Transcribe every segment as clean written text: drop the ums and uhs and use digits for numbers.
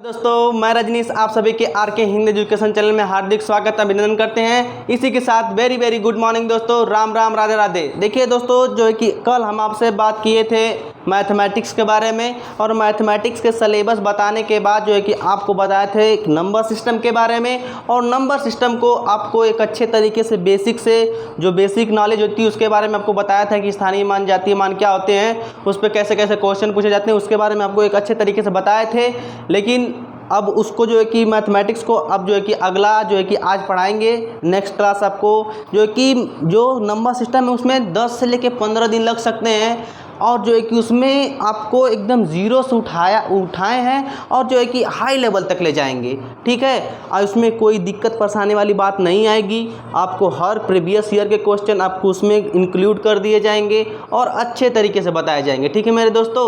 दोस्तों मैं रजनीश आप सभी के आरके हिंदी एजुकेशन चैनल में हार्दिक स्वागत अभिनंदन करते हैं। इसी के साथ वेरी वेरी गुड मॉर्निंग दोस्तों, राम राम राधे राधे। देखिए दोस्तों, जो है कि कल हम आपसे बात किए थे मैथमेटिक्स के बारे में, और मैथमेटिक्स के सिलेबस बताने के बाद जो है कि आपको बताए थे एक नंबर सिस्टम के बारे में, और नंबर सिस्टम को आपको एक अच्छे तरीके से बेसिक से जो बेसिक नॉलेज होती है उसके बारे में आपको बताया था कि स्थानीय मान जातीय मान क्या होते हैं, उस पर कैसे कैसे क्वेश्चन पूछे जाते हैं, उसके बारे में आपको एक अच्छे तरीके से बताए थे। लेकिन अब उसको जो है कि मैथमेटिक्स को अब जो है कि अगला जो है कि आज पढ़ाएंगे नेक्स्ट क्लास आपको, जो है कि जो नंबर सिस्टम है उसमें 10 से लेके 15 दिन लग सकते हैं, और जो है कि उसमें आपको एकदम ज़ीरो से उठाए हैं और जो है कि हाई लेवल तक ले जाएंगे, ठीक है। और उसमें कोई दिक्कत परेशानी वाली बात नहीं आएगी, आपको हर प्रीवियस ईयर के क्वेश्चन आपको उसमें इंक्लूड कर दिए जाएंगे और अच्छे तरीके से बताए जाएंगे, ठीक है मेरे दोस्तों।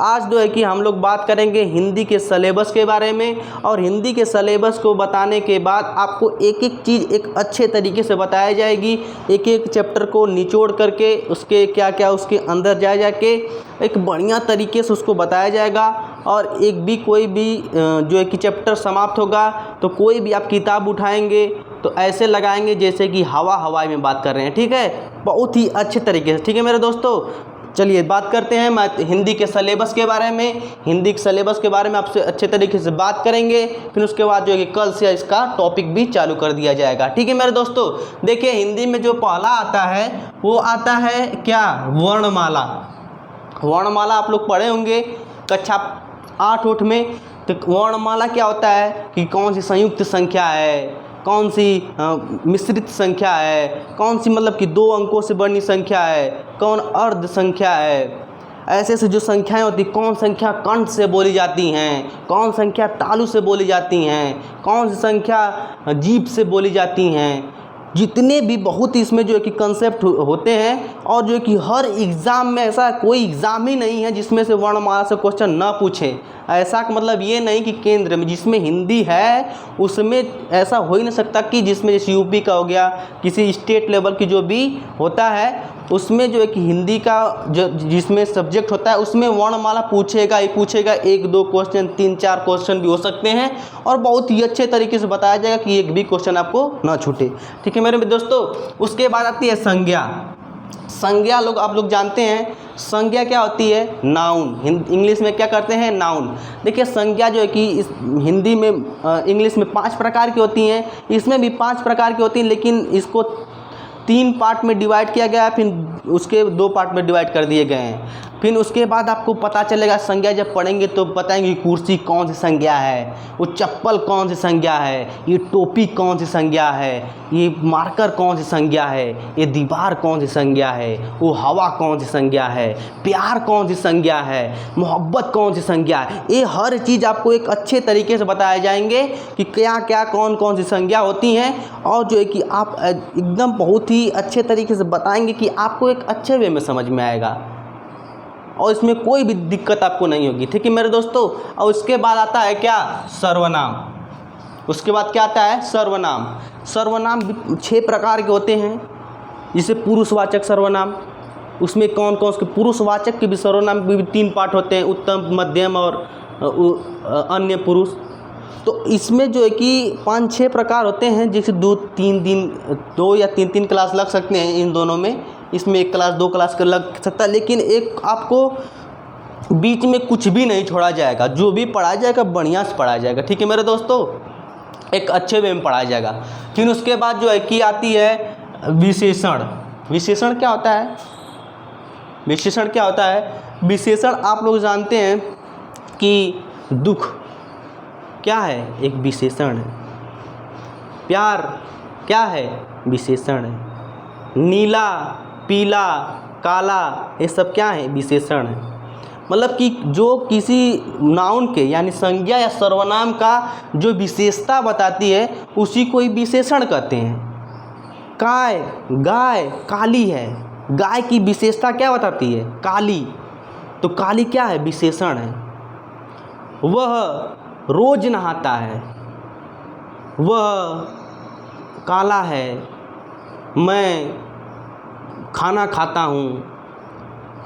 आज जो है कि हम लोग बात करेंगे हिंदी के सिलेबस के बारे में, और हिंदी के सिलेबस को बताने के बाद आपको एक एक चीज़ एक अच्छे तरीके से बताया जाएगी, एक एक चैप्टर को निचोड़ करके उसके क्या क्या उसके अंदर जाए के एक बढ़िया तरीके से उसको बताया जाएगा। और एक भी कोई भी जो है कि चैप्टर समाप्त होगा तो कोई भी आप किताब उठाएंगे तो ऐसे लगाएंगे जैसे कि हवाई में बात कर रहे हैं, ठीक है, बहुत ही अच्छे तरीके से, ठीक है मेरे दोस्तों। चलिए बात करते हैं हिंदी के सिलेबस के बारे में। हिंदी के सिलेबस के बारे में आपसे अच्छे तरीके से बात करेंगे, फिर उसके बाद जो है कि कल से इसका टॉपिक भी चालू कर दिया जाएगा, ठीक है मेरे दोस्तों। देखिए हिंदी में जो पहला आता है वो आता है क्या, वर्णमाला। वर्णमाला आप लोग पढ़े होंगे कक्षा 8 में। तो वर्णमाला क्या होता है कि कौन सी संयुक्त संख्या है, कौन सी मिश्रित संख्या है, कौन सी मतलब कि 2 अंकों से बनी संख्या है, कौन अर्ध संख्या है, ऐसे जो संख्याएं होती, कौन संख्या कंठ से बोली जाती हैं, कौन संख्या तालु से बोली जाती हैं, कौन सी संख्या जीभ से बोली जाती हैं, जितने भी बहुत इसमें जो है कि कंसेप्ट होते हैं। और जो है कि हर एग्ज़ाम में ऐसा कोई एग्ज़ाम ही नहीं है जिसमें से वर्णमाला से क्वेश्चन ना पूछे। ऐसा मतलब ये नहीं कि केंद्र में जिसमें हिंदी है उसमें ऐसा हो ही नहीं सकता कि जिसमें जैसे यूपी का हो गया, किसी स्टेट लेवल की जो भी होता है उसमें जो है कि हिंदी का जो जिसमें सब्जेक्ट होता है उसमें वर्णमाला पूछेगा ही पूछेगा। 1-2 क्वेश्चन 3-4 क्वेश्चन भी हो सकते हैं, और बहुत ही अच्छे तरीके से बताया जाएगा कि एक भी क्वेश्चन आपको ना छूटे, ठीक है मेरे दोस्तों। उसके बाद आती है संज्ञा। संज्ञा आप लोग जानते हैं संज्ञा क्या होती है, नाउन। इंग्लिश में क्या करते हैं, नाउन। देखिए संज्ञा जो है कि इस हिंदी में इंग्लिश में 5 प्रकार की होती हैं, इसमें भी 5 प्रकार की होती हैं, लेकिन इसको 3 पार्ट में डिवाइड किया गया है, फिर उसके 2 पार्ट में डिवाइड कर दिए गए हैं। फिर उसके बाद आपको पता चलेगा संज्ञा जब पढ़ेंगे तो बताएंगे कुर्सी कौन सी संज्ञा है, वो चप्पल कौन सी संज्ञा है, ये टोपी कौन सी संज्ञा है, ये मार्कर कौन सी संज्ञा है, ये दीवार कौन सी संज्ञा है, वो हवा कौन सी संज्ञा है, प्यार कौन सी संज्ञा है, मोहब्बत कौन सी संज्ञा है। ये हर चीज़ आपको एक अच्छे तरीके से बताए जाएंगे कि क्या क्या कौन कौन सी संज्ञा होती हैं, और जो है कि आप एकदम बहुत ही अच्छे तरीके से बताएंगे कि आपको एक अच्छे वे में समझ में आएगा और इसमें कोई भी दिक्कत आपको नहीं होगी, ठीक है मेरे दोस्तों। और उसके बाद आता है क्या, सर्वनाम। उसके बाद क्या आता है, सर्वनाम। सर्वनाम 6 प्रकार के होते हैं, जैसे पुरुषवाचक सर्वनाम। उसमें कौन कौन से पुरुषवाचक के भी सर्वनाम भी 3 पार्ट होते हैं, उत्तम, मध्यम और अन्य पुरुष। तो इसमें जो है कि 5-6 प्रकार होते हैं, जैसे 2 या 3 क्लास लग सकते हैं इन दोनों में। इसमें 1 क्लास 2 क्लास का लग सकता है, लेकिन एक आपको बीच में कुछ भी नहीं छोड़ा जाएगा, जो भी पढ़ाया जाएगा बढ़िया से पढ़ाया जाएगा, ठीक है मेरे दोस्तों, एक अच्छे वे में पढ़ाया जाएगा। फिर उसके बाद जो है कि आती है विशेषण। विशेषण क्या होता है, विशेषण क्या होता है, विशेषण आप लोग जानते हैं कि दुख क्या है, एक विशेषण है। प्यार क्या है, विशेषण है। नीला, पीला, काला, ये सब क्या है, विशेषण है। मतलब कि जो किसी नाउन के यानी संज्ञा या सर्वनाम का जो विशेषता बताती है उसी को ही विशेषण कहते हैं। गाय काली है, गाय की विशेषता क्या बताती है, काली, तो काली क्या है, विशेषण है। वह रोज नहाता है, वह काला है। मैं खाना खाता हूँ,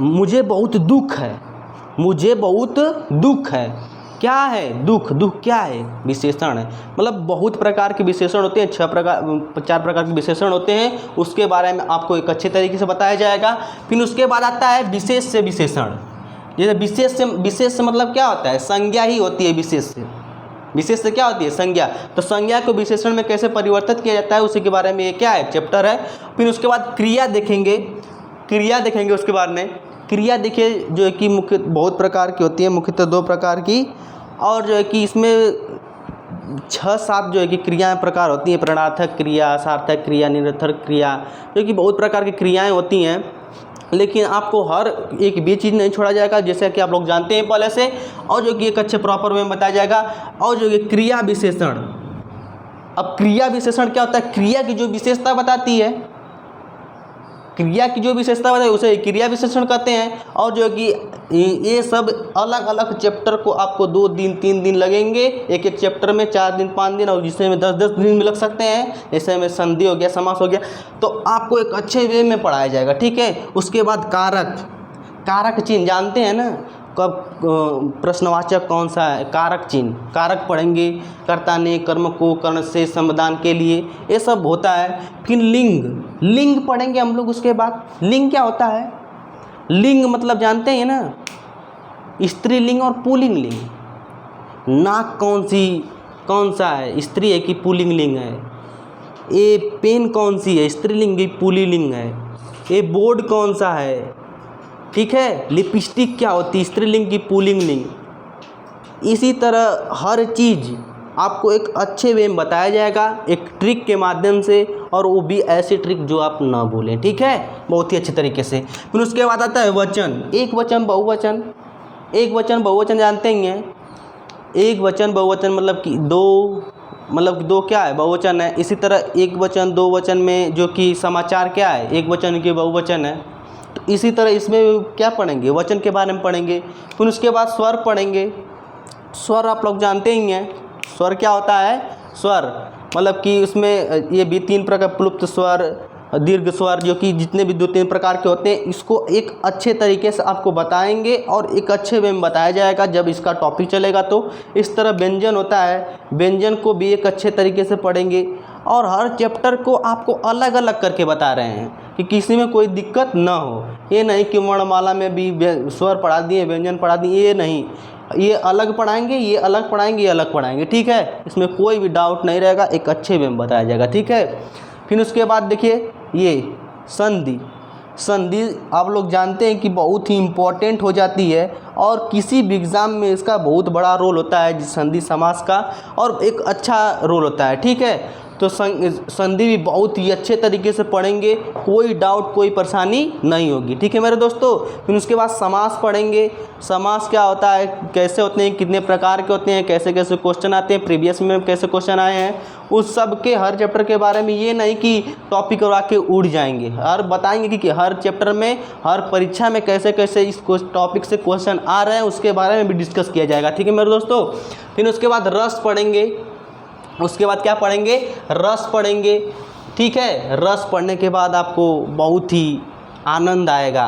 मुझे बहुत दुख है, मुझे बहुत दुख है, क्या है दुख, दुख क्या है विशेषण है। मतलब बहुत प्रकार के विशेषण होते हैं, 4 प्रकार के विशेषण होते हैं, उसके बारे में आपको एक अच्छे तरीके से बताया जाएगा। फिर उसके बाद आता है विशेष से विशेषण। जैसे विशेष से मतलब क्या होता है, संज्ञा ही होती है विशेष से। विशेष से क्या होती है, संज्ञा। तो संज्ञा को विशेषण में कैसे परिवर्तित किया जाता है उसी के बारे में ये क्या है, चैप्टर है। फिर उसके बाद क्रिया देखेंगे, उसके बारे में। क्रिया देखिए जो है कि मुख्य बहुत प्रकार की होती है, मुख्यतः 2 प्रकार की, और जो है कि इसमें 6-7 जो है कि क्रियाएँ प्रकार होती हैं, प्रणार्थक क्रिया, सार्थक क्रिया, निरर्थक क्रिया, जो कि बहुत प्रकार की क्रियाएँ होती हैं। लेकिन आपको हर एक भी चीज़ नहीं छोड़ा जाएगा, जैसे कि आप लोग जानते हैं पहले से, और जो कि एक अच्छे प्रॉपर वे में बताया जाएगा। और जो कि क्रिया विशेषण, अब क्रिया विशेषण क्या होता है, क्रिया की जो विशेषता बताती है, क्रिया की जो विशेषता बताए उसे क्रिया विशेषण कहते हैं। और जो कि ये सब अलग अलग चैप्टर को आपको 2 दिन 3 दिन लगेंगे, एक चैप्टर में 4 दिन 5 दिन, और जिसमें 10-10 दिन भी लग सकते हैं। जैसे में संधि हो गया, समास हो गया, तो आपको एक अच्छे वे में पढ़ाया जाएगा, ठीक है। उसके बाद कारक चिन्ह जानते हैं ना, कब प्रश्नवाचक कौन सा है, कारक चिन्ह, कारक पढ़ेंगे, कर्ता ने कर्म को कर्ण से समाधान के लिए, ये सब होता है। फिर लिंग पढ़ेंगे हम लोग। उसके बाद लिंग क्या होता है, लिंग मतलब जानते हैं ना, स्त्रीलिंग और पुल्लिंग लिंग। नाक कौन सा है, स्त्री है कि पुल्लिंग लिंग है। ये पेन कौन सी है, स्त्रीलिंग की पुल्लिंग है। ये बोर्ड कौन सा है, ठीक है। लिपस्टिक क्या होती है, स्त्रीलिंग की पुल्लिंग लिंग। इसी तरह हर चीज़ आपको एक अच्छे वे में बताया जाएगा, एक ट्रिक के माध्यम से, और वो भी ऐसी ट्रिक जो आप ना भूलें, ठीक है, बहुत ही अच्छे तरीके से। फिर उसके बाद आता है वचन, एक वचन बहुवचन। एक वचन बहुवचन जानते ही हैं, एक वचन बहुवचन मतलब कि 2 क्या है, बहुवचन है। इसी तरह एक वचन 2 वचन में जो कि समाचार क्या है, एक वचन के बहुवचन है। तो इसी तरह इसमें क्या पढ़ेंगे, वचन के बारे में पढ़ेंगे। फिर उसके बाद स्वर पढ़ेंगे। स्वर आप लोग जानते ही हैं, स्वर क्या होता है, स्वर मतलब कि उसमें ये भी 3 प्रकार, प्लुप्त स्वर, दीर्घ स्वर, जो कि जितने भी 2-3 प्रकार के होते हैं, इसको एक अच्छे तरीके से आपको बताएंगे और एक अच्छे वे में बताया जाएगा जब इसका टॉपिक चलेगा। तो इस तरह व्यंजन होता है, व्यंजन को भी एक अच्छे तरीके से पढ़ेंगे। और हर चैप्टर को आपको अलग अलग करके बता रहे हैं कि किसी में कोई दिक्कत ना हो। ये नहीं कि वर्णमाला में भी स्वर पढ़ा दिए, व्यंजन पढ़ा दिए, ये नहीं, ये अलग पढ़ाएंगे, ये अलग पढ़ाएंगे, ये अलग पढ़ाएंगे, ठीक है। इसमें कोई भी डाउट नहीं रहेगा, एक अच्छे वे में बताया जाएगा, ठीक है। फिर उसके बाद देखिए ये संधि आप लोग जानते हैं कि बहुत ही इम्पोर्टेंट हो जाती है, और किसी भी एग्ज़ाम में इसका बहुत बड़ा रोल होता है संधि समास का, और एक अच्छा रोल होता है, ठीक है। तो संधि भी बहुत ही अच्छे तरीके से पढ़ेंगे, कोई डाउट कोई परेशानी नहीं होगी, ठीक है मेरे दोस्तों। फिर उसके बाद समास पढ़ेंगे। समास क्या होता है, कैसे होते हैं, कितने प्रकार के होते हैं, कैसे कैसे क्वेश्चन आते हैं, प्रीवियस में कैसे क्वेश्चन आए हैं, उस सब के हर चैप्टर के बारे में। ये नहीं कि टॉपिक करवा के उड़ जाएंगे, और बताएंगे कि हर चैप्टर में, हर परीक्षा में कैसे कैसे इस टॉपिक से क्वेश्चन आ रहे हैं, उसके बारे में भी डिस्कस किया जाएगा, ठीक है मेरे दोस्तों। फिर उसके बाद रस पढ़ेंगे। उसके बाद क्या पढ़ेंगे, रस पढ़ेंगे, ठीक है। रस पढ़ने के बाद आपको बहुत ही आनंद आएगा।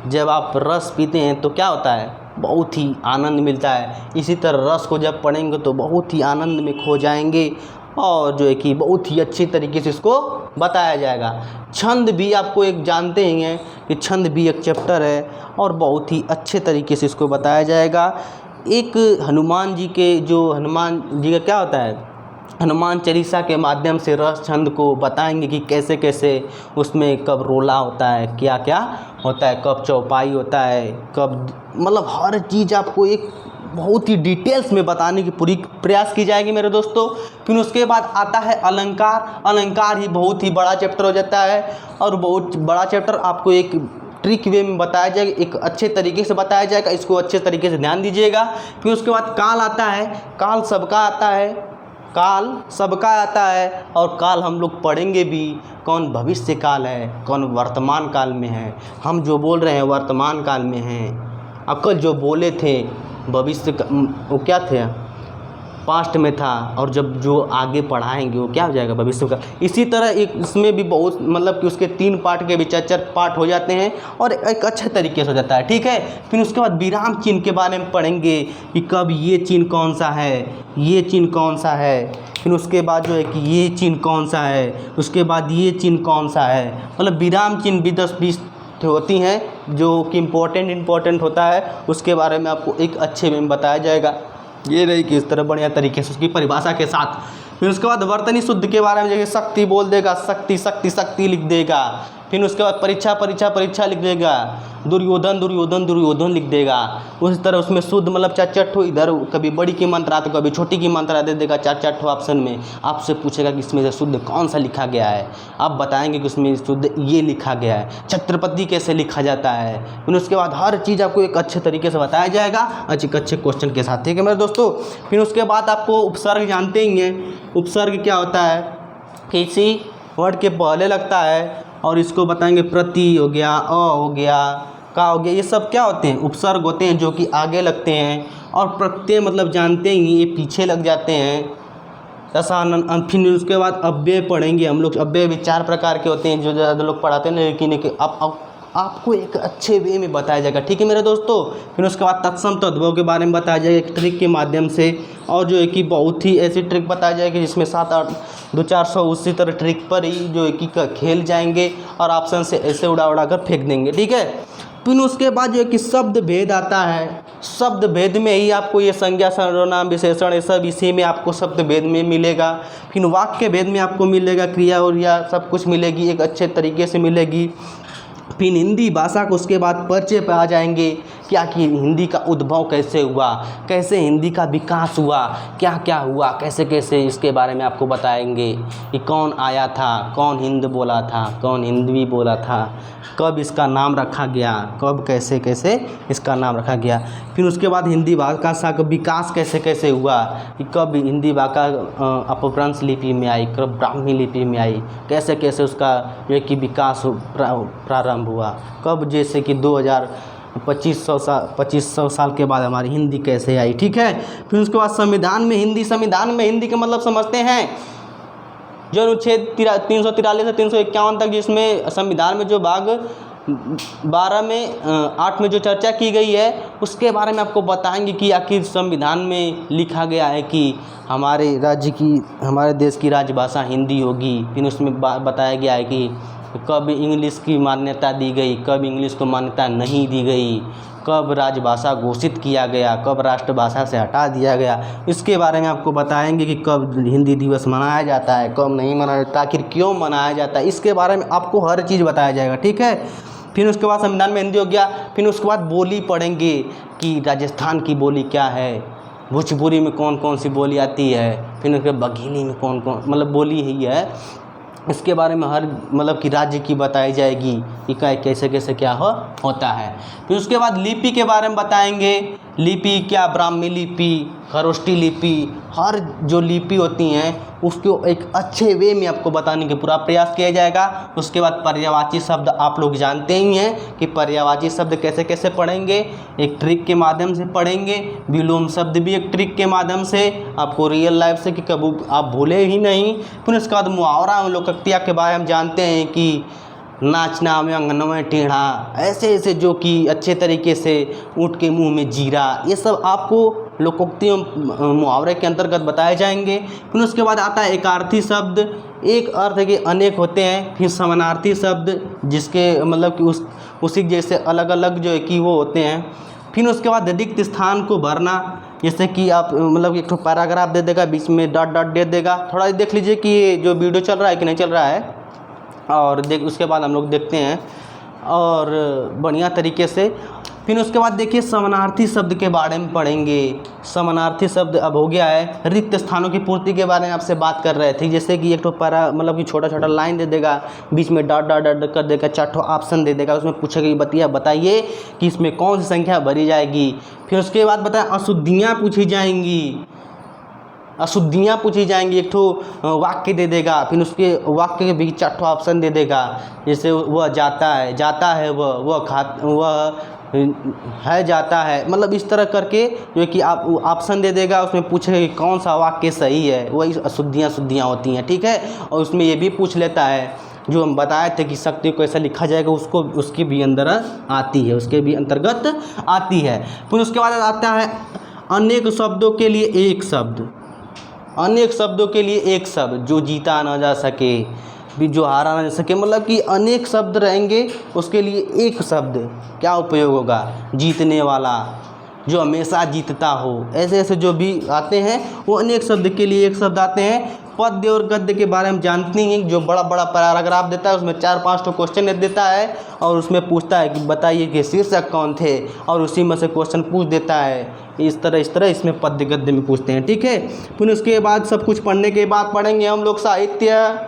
जब आप रस पीते हैं तो क्या होता है, बहुत ही आनंद मिलता है। इसी तरह रस को जब पढ़ेंगे तो बहुत ही आनंद में खो जाएंगे, और जो है कि बहुत ही अच्छी तरीके से इसको बताया जाएगा। छंद भी आपको एक जानते ही हैं कि छंद भी एक चैप्टर है, और बहुत ही अच्छे तरीके से इसको बताया जाएगा। एक हनुमान जी का क्या होता है, हनुमान चालीसा के माध्यम से रस छंद को बताएंगे कि कैसे कैसे उसमें कब रोला होता है, क्या क्या होता है, कब चौपाई होता है, कब, मतलब हर चीज़ आपको एक बहुत ही डिटेल्स में बताने की पूरी प्रयास की जाएगी मेरे दोस्तों। फिर उसके बाद आता है अलंकार। अलंकार ही बहुत ही बड़ा चैप्टर हो जाता है, और बहुत बड़ा चैप्टर आपको एक ट्रिक वे में बताया जाएगा, एक अच्छे तरीके से बताया जाएगा, इसको अच्छे तरीके से ध्यान दीजिएगा। फिर उसके बाद काल आता है। काल सबका आता है, काल सबका आता है, और काल हम लोग पढ़ेंगे भी। कौन भविष्य काल है, कौन वर्तमान काल में है। हम जो बोल रहे हैं वर्तमान काल में हैं, अकल जो बोले थे भविष्य वो क्या थे, पास्ट में था और जब जो आगे पढ़ाएंगे वो क्या हो जाएगा, भविष्य का। इसी तरह एक इसमें भी बहुत मतलब कि उसके 3 पार्ट के भी 4 पार्ट हो जाते हैं और एक अच्छे तरीके से हो जाता है, ठीक है। फिर उसके बाद विराम चिन्ह के बारे में पढ़ेंगे कि कब ये चिन्ह कौन सा है, ये चिन्ह कौन सा है, फिर उसके बाद जो है कि ये चिन्ह कौन सा है, उसके बाद ये चिन्ह कौन सा है। मतलब विराम चिन्ह भी 10-20 होती हैं जो कि इम्पोर्टेंट होता है, उसके बारे में आपको एक अच्छे में बताया जाएगा। ये रही कि इस तरह बढ़िया तरीके से उसकी परिभाषा के साथ। फिर उसके बाद वर्तनी शुद्ध के बारे में जैसे शक्ति बोल देगा, शक्ति शक्ति शक्ति लिख देगा। फिर उसके बाद परीक्षा परीक्षा परीक्षा लिख देगा, दुर्योधन दुर्योधन दुर्योधन लिख देगा। उस तरह उसमें शुद्ध मतलब 4 ठो, इधर कभी बड़ी की मात्रा तो कभी छोटी की मात्रा दे देगा 4 ठो ऑप्शन में। आपसे पूछेगा कि इसमें से शुद्ध कौन सा लिखा गया है, आप बताएंगे कि उसमें शुद्ध ये लिखा गया है। छत्रपति कैसे लिखा जाता है, फिर उसके बाद हर चीज़ आपको एक अच्छे तरीके से बताया जाएगा अच्छे क्वेश्चन के साथ, ठीक है मेरे दोस्तों। फिर उसके बाद आपको उपसर्ग जानते ही हैं, उपसर्ग क्या होता है, किसी वर्ड के पहले लगता है और इसको बताएंगे प्रति हो गया, अ हो गया, का हो गया, ये सब क्या होते हैं, उपसर्ग होते हैं जो कि आगे लगते हैं। और प्रत्यय मतलब जानते ही ये पीछे लग जाते हैं। फिर उसके बाद अव्यय पढ़ेंगे हम लोग। अव्यय भी 4 प्रकार के होते हैं जो ज़्यादा लोग पढ़ाते हैं, लेकिन आपको एक अच्छे वे में बताया जाएगा, ठीक है मेरे दोस्तों। फिर उसके बाद तत्सम तद्भव के बारे में बताया जाएगा एक ट्रिक के माध्यम से, और जो है कि बहुत ही ऐसी ट्रिक बताया जाएगी जिसमें 7-8 200-400 उसी तरह ट्रिक पर ही जो है कि खेल जाएंगे और ऑप्शन से ऐसे उड़ा कर फेंक देंगे, ठीक है। फिर उसके बाद जो है कि शब्द भेद आता है। शब्द भेद में ही आपको ये संज्ञा सर्वनाम विशेषण ये सब इसी में आपको शब्द भेद में मिलेगा। फिर वाक्य भेद में आपको मिलेगा, क्रिया और या सब कुछ मिलेगी, एक अच्छे तरीके से मिलेगी। फिर हिंदी भाषा को उसके बाद परिचय पे आ जाएंगे, क्या कि हिंदी का उद्भव कैसे हुआ, कैसे हिंदी का विकास हुआ, क्या क्या हुआ, कैसे कैसे इसके बारे में आपको बताएंगे कि कौन आया था, कौन हिंद बोला था, कौन हिंदवी बोला था, कब इसका नाम रखा गया, कब कैसे कैसे इसका नाम रखा गया। फिर उसके बाद हिंदी भाषा का विकास कैसे कैसे हुआ, कि कब हिंदी भाषा अपभ्रंश लिपि में आई, कब ब्राह्मी लिपि में आई, कैसे कैसे उसका जो है कि विकास प्रारंभ हुआ, कब जैसे कि 2500 साल के बाद हमारी हिंदी कैसे आई, ठीक है। फिर उसके बाद संविधान में हिंदी का मतलब समझते हैं जो अनुच्छेद 343 से 351 तक, जिसमें संविधान में जो भाग 12 में 8 में जो चर्चा की गई है उसके बारे में आपको बताएंगे कि आखिर संविधान में लिखा गया है कि हमारे देश की राजभाषा हिंदी होगी। फिर उसमें बताया गया है कि कब इंग्लिश की मान्यता दी गई, कब इंग्लिश को मान्यता नहीं दी गई, कब राजभाषा घोषित किया गया, कब राष्ट्रभाषा से हटा दिया गया। इसके बारे में आपको बताएंगे कि कब हिंदी दिवस मनाया जाता है, कब नहीं मनाया जाता, आखिर क्यों मनाया जाता है, इसके बारे में आपको हर चीज़ बताया जाएगा, ठीक है। फिर उसके बाद संविधान में हिंदी हो गया। फिर उसके बाद बोली पढ़ेंगे कि राजस्थान की बोली क्या है, भोजपुरी में कौन कौन सी बोली आती है, फिर उसके बघेली में कौन कौन मतलब बोली ही है, इसके बारे में हर मतलब कि राज्य की बताई जाएगी कि कैसे कैसे क्या होता है। फिर उसके बाद लिपि के बारे में बताएंगे, लिपि क्या, ब्राह्मी लिपि, खरोष्ठी लिपि, हर जो लिपि होती हैं उसको एक अच्छे वे में आपको बताने का पूरा प्रयास किया जाएगा। उसके बाद पर्यायवाची शब्द आप लोग जानते ही हैं कि पर्यायवाची शब्द कैसे कैसे पढ़ेंगे, एक ट्रिक के माध्यम से पढ़ेंगे। विलोम शब्द भी एक ट्रिक के माध्यम से आपको रियल लाइफ से कि कभी आप भूले ही नहीं। फिर उसके बाद मुहावरा लोकोक्तिया के बारे में जानते हैं कि नाचना में अंगन में टेढ़ा, ऐसे ऐसे जो कि अच्छे तरीके से ऊँट के मुंह में जीरा, ये सब आपको लोकोक्तियों मुहावरे के अंतर्गत बताए जाएंगे। फिर उसके बाद आता है एकार्थी शब्द, एक अर्थ के अनेक होते हैं। फिर समानार्थी शब्द जिसके मतलब कि उसी जैसे अलग अलग जो है कि वो होते हैं। फिर उसके बाद रिक्त स्थान को भरना, जैसे कि आप मतलब एक पैराग्राफ दे देगा, बीच में डॉट डॉट दे देगा। थोड़ा देख लीजिए कि ये जो वीडियो चल रहा है कि नहीं चल रहा है, और उसके बाद हम लोग देखते हैं और बढ़िया तरीके से। फिर उसके बाद देखिए समानार्थी शब्द के बारे में पढ़ेंगे। समानार्थी शब्द अब हो गया है रिक्त स्थानों की पूर्ति के बारे में आपसे बात कर रहे थे, जैसे कि एक तो पैरा मतलब कि छोटा छोटा लाइन दे देगा, बीच में डॉट डॉट डॉट कर देगा, 4 ठो ऑप्शन दे देगा, उसमें पूछेगा बताइए कि इसमें कौन सी संख्या भरी जाएगी। फिर उसके बाद बताएं अशुद्धियाँ पूछी जाएंगी, एक ठो वाक्य दे देगा, फिर उसके वाक्य के बीच 4 ठो ऑप्शन दे देगा, जैसे वह जाता है, वह है जाता है, मतलब इस तरह करके जो है कि आप ऑप्शन दे देगा, उसमें पूछेगा कि कौन सा वाक्य सही है, वही अशुद्धियाँ होती हैं, ठीक है। और उसमें ये भी पूछ लेता है जो हम बताए थे कि शक्ति को कैसे लिखा जाएगा, उसको उसके भी अंदर आती है, उसके भी अंतर्गत आती है। फिर उसके बाद आता है अनेक शब्दों के लिए एक शब्द, अनेक शब्दों के लिए एक शब्द, जो जीता ना जा सके भी, जो हारा ना जा सके, मतलब कि अनेक शब्द रहेंगे, उसके लिए एक शब्द क्या उपयोग होगा, जीतने वाला, जो हमेशा जीतता हो, ऐसे ऐसे जो भी आते हैं वो अनेक शब्द के लिए एक शब्द आते हैं। पद्य और गद्य के बारे में जानते हैं, जो बड़ा बड़ा पैराग्राफ देता है, उसमें 4-5 तो क्वेश्चन देता है और उसमें पूछता है कि बताइए कि शीर्षक कौन थे, और उसी में से क्वेश्चन पूछ देता है। इस तरह इसमें पद्य गद्य में पूछते हैं, ठीक है। फिर उसके बाद सब कुछ पढ़ने के बाद पढ़ेंगे हम लोग साहित्य,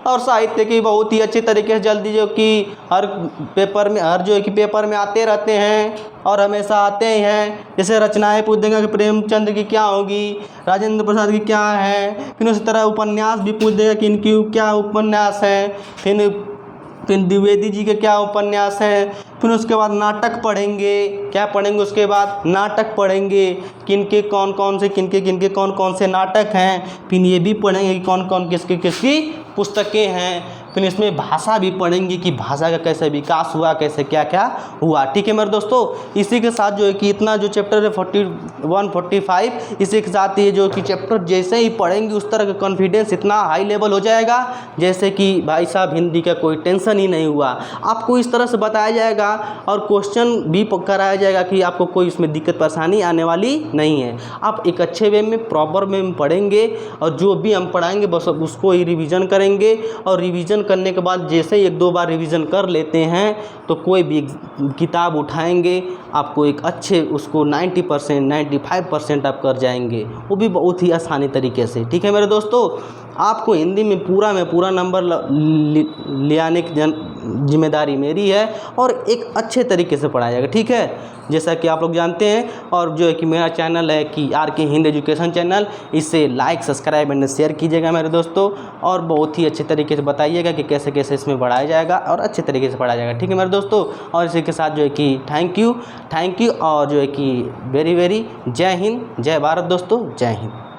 और साहित्य की बहुत ही अच्छी तरीके से जल्दी जो कि हर पेपर में, हर जो है कि पेपर में आते रहते हैं और हमेशा आते ही हैं। जैसे रचनाएं पूछ देंगे कि प्रेमचंद की क्या होगी, राजेंद्र प्रसाद की क्या है। फिर उसी तरह उपन्यास भी पूछ देगा कि इनकी क्या उपन्यास है। फिर द्विवेदी जी के क्या उपन्यास हैं। फिर उसके बाद नाटक पढ़ेंगे, क्या पढ़ेंगे उसके बाद, नाटक पढ़ेंगे, किनके कौन कौन से नाटक हैं। फिर ये भी पढ़ेंगे कि कौन कौन किसकी पुस्तकें हैं। फिर इसमें भाषा भी पढ़ेंगे कि भाषा का कैसे विकास हुआ, कैसे क्या क्या हुआ, ठीक है मेरे दोस्तों। इसी के साथ जो है कि इतना जो चैप्टर है 41-45, इसी के साथ ये जो कि चैप्टर जैसे ही पढ़ेंगे उस तरह का कॉन्फिडेंस इतना हाई लेवल हो जाएगा जैसे कि भाई साहब हिंदी का कोई टेंशन ही नहीं हुआ। आपको इस तरह से बताया जाएगा और क्वेश्चन भी कराया जाएगा कि आपको कोई इसमें दिक्कत परेशानी आने वाली नहीं है। आप एक अच्छे वे में, प्रॉपर वे में पढ़ेंगे और जो भी हम पढ़ाएंगे बस उसको ही रिवीजन करेंगे। और रिवीजन करने के बाद जैसे ही 1-2 बार रिवीजन कर लेते हैं तो कोई भी किताब उठाएंगे आपको एक अच्छे उसको 90% 95% आप कर जाएंगे, वो भी बहुत ही आसानी तरीके से, ठीक है मेरे दोस्तों। आपको हिंदी में पूरा नंबर ले आने की जिम्मेदारी मेरी है और एक अच्छे तरीके से पढ़ाया जाएगा, ठीक है, जैसा कि आप लोग जानते हैं। और जो है कि मेरा चैनल है कि आरके हिंद एजुकेशन चैनल, इसे लाइक, सब्सक्राइब एंड शेयर कीजिएगा मेरे दोस्तों, और बहुत ही अच्छे तरीके से बताइएगा कि कैसे कैसे इसमें पढ़ाया जाएगा और अच्छे तरीके से पढ़ाया जाएगा, ठीक है मेरे दोस्तों। और इसी के साथ जो है कि थैंक यू और जो है कि वेरी जय हिंद, जय भारत दोस्तों, जय हिंद।